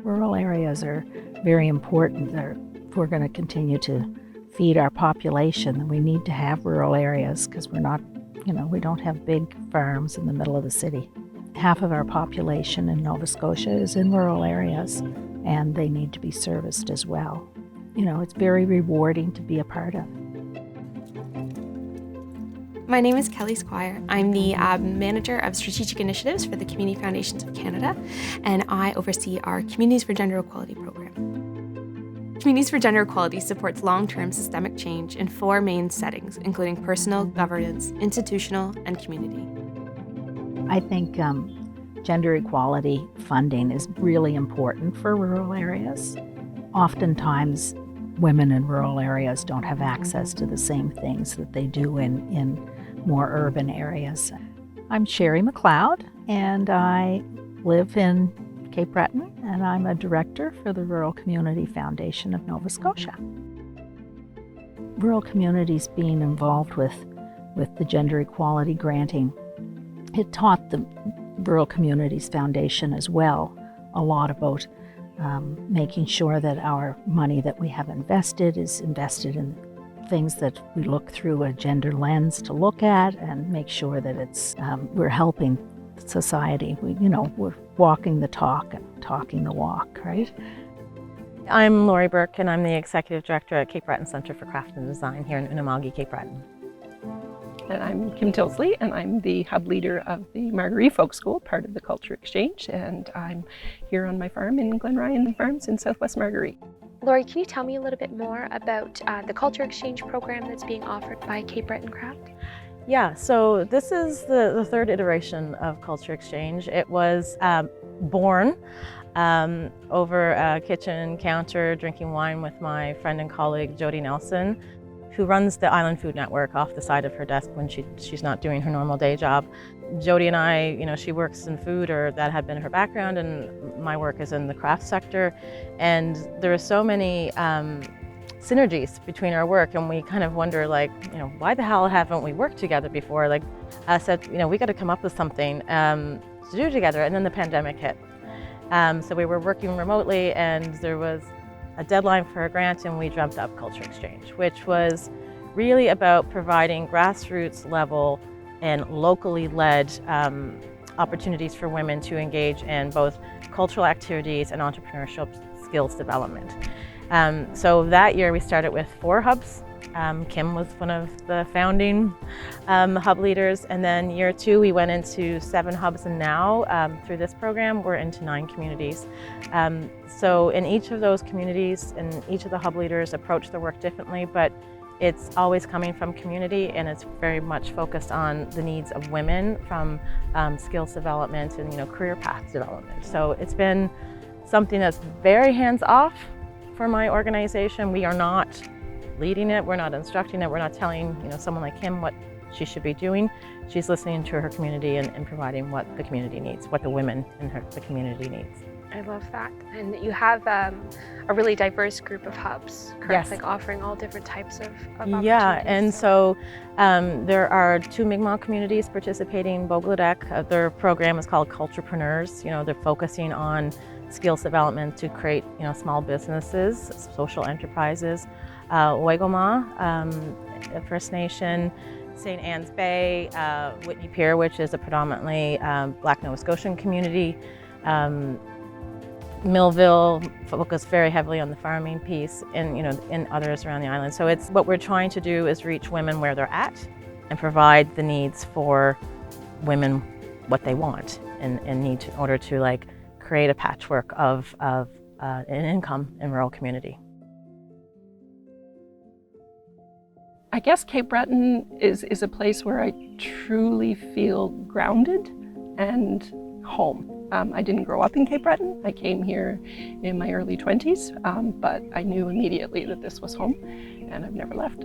Rural areas are very important. If we're going to continue to feed our population, then we need to have rural areas because we're not, we don't have big farms in the middle of the city. Half of our population in Nova Scotia is in rural areas, and they need to be serviced as well. It's very rewarding to be a part of. My name is Kelly Squier. I'm the Manager of Strategic Initiatives for the Community Foundations of Canada, and I oversee our Communities for Gender Equality program. Communities for Gender Equality supports long-term systemic change in 4 main settings, including personal, governance, institutional, and community. I think gender equality funding is really important for rural areas. Oftentimes, women in rural areas don't have access to the same things that they do in more urban areas. I'm Sherry MacLeod, and I live in Cape Breton, and I'm a director for the Rural Community Foundation of Nova Scotia. Rural communities being involved with the gender equality granting, it taught the Rural Communities Foundation as well a lot about making sure that our money that we have invested is invested in things that we look through a gender lens to look at and make sure that it's we're helping society. We're walking the talk and talking the walk, right? I'm Margaree Burke, and I'm the Executive Director at Cape Breton Center for Craft and Design here in Unama'ki, Cape Breton. And I'm Tilsly, and I'm the hub leader of the Margaree Folk School, part of the Culture Exchange, and I'm here on my farm in Glen Ryan Farms in Southwest Margaree. Lori, can you tell me a little bit more about the Culture Exchange program that's being offered by Cape Breton Craft? Yeah, so this is the 3rd iteration of Culture Exchange. It was born over a kitchen counter drinking wine with my friend and colleague Jody Nelson, who runs the Island Food Network off the side of her desk when she's not doing her normal day job. Jody and I, she works in food, or that had been her background, and my work is in the craft sector. And there are so many synergies between our work, and we kind of wonder, why the hell haven't we worked together before? I said, we got to come up with something to do together, and then the pandemic hit. So we were working remotely, and there was a deadline for a grant, and we dreamt up Culture Exchange, which was really about providing grassroots level and locally led opportunities for women to engage in both cultural activities and entrepreneurship skills development. So that year we started with 4 hubs. Kim was one of the founding hub leaders, and then year 2 we went into 7 hubs, and now through this program we're into 9 communities. So in each of those communities, and each of the hub leaders approach the work differently, but it's always coming from community, and it's very much focused on the needs of women from skills development and career path development. So it's been something that's very hands-off for my organization. We are not leading it, we're not instructing it, we're not telling someone like Kim what she should be doing. She's listening to her community and providing what the community needs, what the women in the community needs. I love that. And you have a really diverse group of hubs, correct? Yes. Offering all different types of opportunities. Yeah, and so there are 2 Mi'kmaq communities participating. Bogladek, their program is called Culturepreneurs. They're focusing on skills development to create small businesses, social enterprises. Waigoma, First Nation, St. Anne's Bay, Whitney Pier, which is a predominantly Black Nova Scotian community. Millville focused very heavily on the farming piece, and in others around the island. So it's what we're trying to do is reach women where they're at and provide the needs for women what they want and need in order to create a patchwork of an income in rural community. I guess Cape Breton is a place where I truly feel grounded and home. I didn't grow up in Cape Breton. I came here in my early 20s, but I knew immediately that this was home, and I've never left.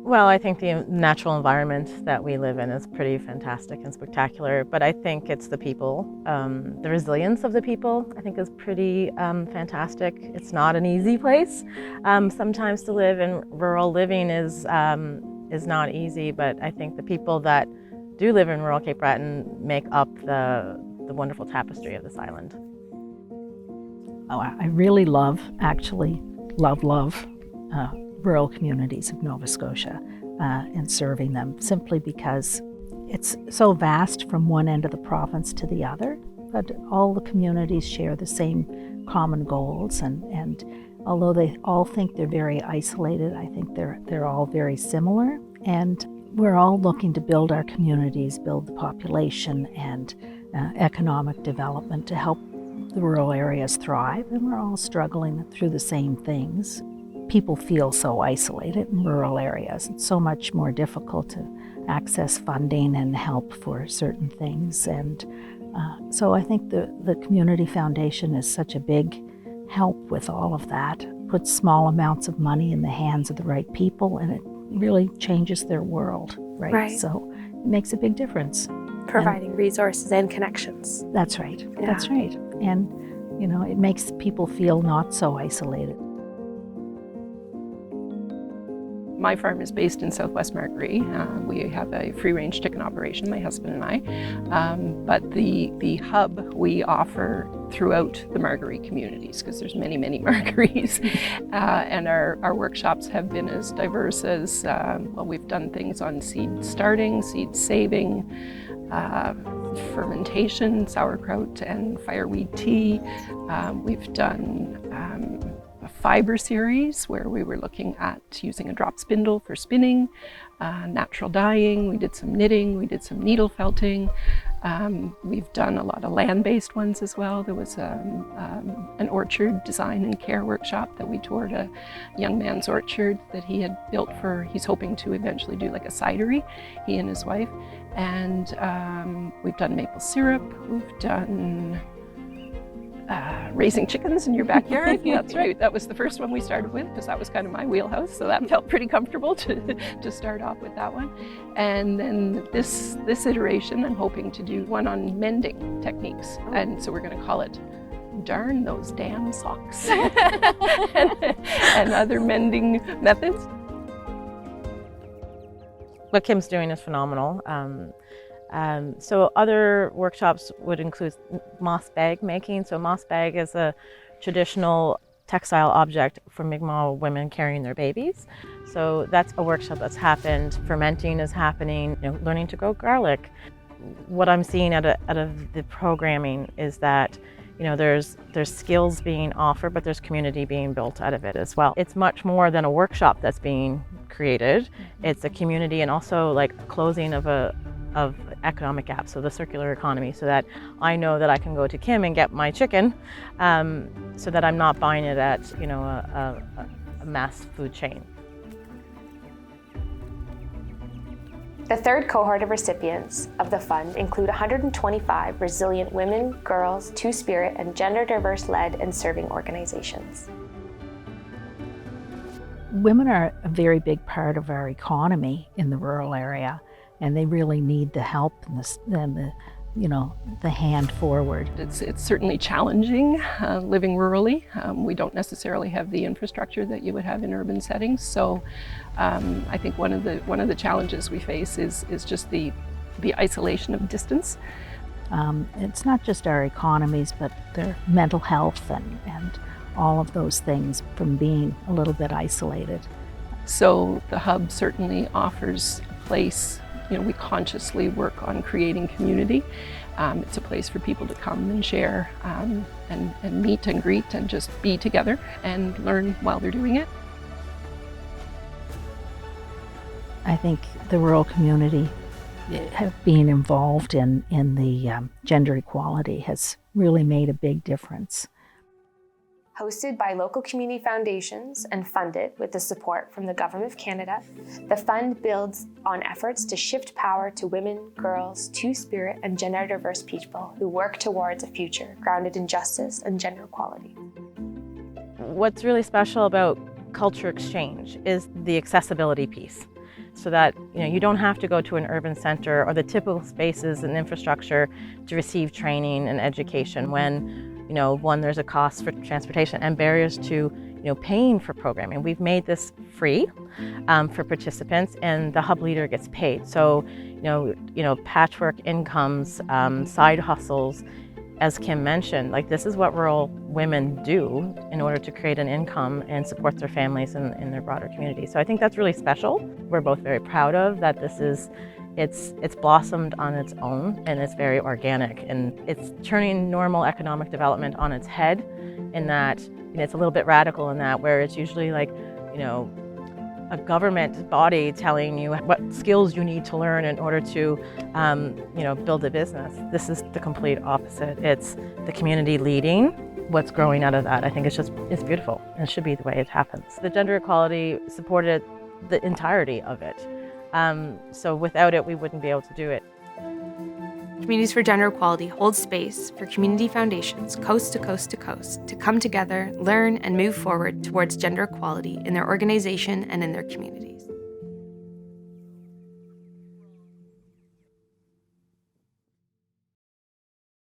Well, I think the natural environment that we live in is pretty fantastic and spectacular, but I think it's the people. The resilience of the people, I think, is pretty fantastic. It's not an easy place. Sometimes to live, and rural living is not easy, but I think the people that do live in rural Cape Breton make up the the wonderful tapestry of this island. Oh, I really love rural communities of Nova Scotia and serving them, simply because it's so vast from one end of the province to the other, but all the communities share the same common goals, and although they all think they're very isolated, I think they're all very similar, and we're all looking to build our communities, build the population and economic development to help the rural areas thrive, and we're all struggling through the same things. People feel so isolated in rural areas. It's so much more difficult to access funding and help for certain things, and so I think the Community Foundation is such a big help with all of that. Puts small amounts of money in the hands of the right people, and it really changes their world, right? So it makes a big difference. Providing resources and connections. That's right. Yeah. That's right. And, you know, it makes people feel not so isolated. My farm is based in southwest Margaree. We have a free-range chicken operation, my husband and I. But the hub we offer throughout the Margaree communities, because there's many, many Margarees. And our workshops have been as diverse as, well, we've done things on seed starting, seed saving, fermentation, sauerkraut and fireweed tea. We've done a fiber series where we were looking at using a drop spindle for spinning, natural dyeing, we did some knitting, we did some needle felting. We've done a lot of land-based ones as well. There was an orchard design and care workshop that we toured, a young man's orchard that he had built he's hoping to eventually do like a cidery, he and his wife. And we've done maple syrup, we've done raising chickens in your backyard. That's right, that was the first one we started with because that was kind of my wheelhouse, so that felt pretty comfortable to start off with that one. And then this iteration, I'm hoping to do one on mending techniques, and so we're going to call it Darn Those Damn Socks and other mending methods. What Kim's doing is phenomenal. So other workshops would include moss bag making. So moss bag is a traditional textile object for Mi'kmaq women carrying their babies. So that's a workshop that's happened. Fermenting is happening, learning to grow garlic. What I'm seeing out of the programming is that there's skills being offered, but there's community being built out of it as well. It's much more than a workshop that's being created. It's a community and also like closing of economic gaps, so the circular economy, so that I know that I can go to Kim and get my chicken, so that I'm not buying it at a mass food chain. The third cohort of recipients of the fund include 125 resilient women, girls, Two-Spirit, and gender diverse-led and serving organizations. Women are a very big part of our economy in the rural area, and they really need the help and the hand forward. It's certainly challenging living rurally. We don't necessarily have the infrastructure that you would have in urban settings. So I think one of the challenges we face is just the isolation of distance. It's not just our economies, but their mental health and all of those things from being a little bit isolated. So the hub certainly offers a place. We consciously work on creating community. It's a place for people to come and share and meet and greet and just be together and learn while they're doing it. I think the rural community being involved in the gender equality has really made a big difference. Hosted by local community foundations and funded with the support from the Government of Canada, the fund builds on efforts to shift power to women, girls, Two-Spirit, and gender diverse people who work towards a future grounded in justice and gender equality. What's really special about culture exchange is the accessibility piece, so that you don't have to go to an urban center or the typical spaces and infrastructure to receive training and education when one, there's a cost for transportation and barriers to paying for programming. We've made this free for participants, and the hub leader gets paid. So patchwork incomes, side hustles, as Kim mentioned, like this is what rural women do in order to create an income and support their families and their broader community. So I think that's really special. We're both very proud of that. It's blossomed on its own, and it's very organic, and it's turning normal economic development on its head in that, you know, it's a little bit radical in that, where it's usually like, you know, a government body telling you what skills you need to learn in order to, you know, build a business. This is the complete opposite. It's the community leading what's growing out of that. I think it's beautiful, and it should be the way it happens. The gender equality supported the entirety of it. So without it, we wouldn't be able to do it. Communities for Gender Equality holds space for community foundations coast to coast to coast to come together, learn, and move forward towards gender equality in their organization and in their communities.